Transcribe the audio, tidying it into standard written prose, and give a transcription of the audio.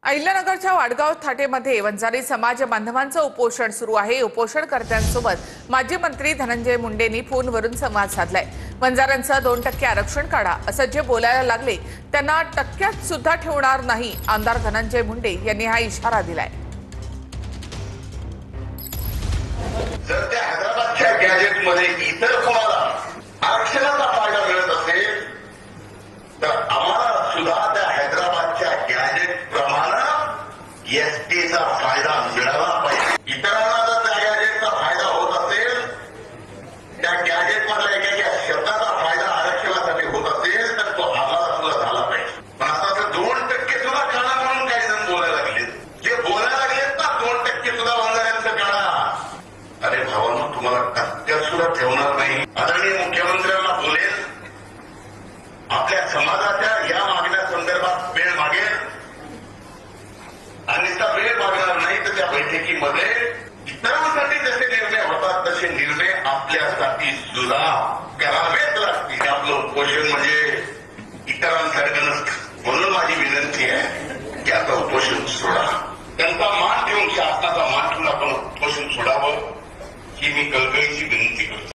अहिल्यानगरच्या वाडगाव थाटेमध्ये वंजारी समाज बांधवांचं उपोषण सुरू आहे। उपोषणकर्त्यांसोबत माजी मंत्री धनंजय मुंडेंनी फोनवरून संवाद साधलाय। वंजाऱ्यांचं 2% आरक्षण काढा असं जे बोलायला लागले त्यांना टक्क्यात सुद्धा ठेवणार नाही, आमदार धनंजय मुंडे यांनी हा इशारा दिलाय। जर त्या हैदराबादच्या गॅजेटमध्ये इतर कोणाला आरक्षणाचा फायदा मिळत असेल तर आम्हाला सुद्धा त्या हैदराबादच्या गॅजेट प्रमाणे एसटीचा फायदा मिळाला पाहिजे। इतरांना जर त्या गॅजेटचा फायदा होत असेल, त्या गॅजेटमधल्या एका शब्दाचा फायदा आरक्षणासाठी होत असेल तर तो आम्हाला सुद्धा झाला पाहिजे। पण आता 2% सुद्धा काढा म्हणून काही जण बोलायला लागले, जे बोलायला लागलेत ना 2% सुद्धा वंजाऱ्यांचं काढा। अरे भावांनो, तुम्हाला टक्क्यात सुद्धा ठेवणार नाही। आदरणीय मुख्यमंत्र्यांना बोलेल, आपल्या समाजाच्या या मागण्या संदर्भात वेळ मागेल आणि त्या वेळ मागणार नाही तर त्या बैठकीमध्ये इतरांसाठी जसे निर्णय होतात तसे निर्णय आपल्यासाठी सुद्धा करावेच लागतील। आपलं उपोषण म्हणजे इतरांसारखं नसतं, म्हणून माझी विनंती आहे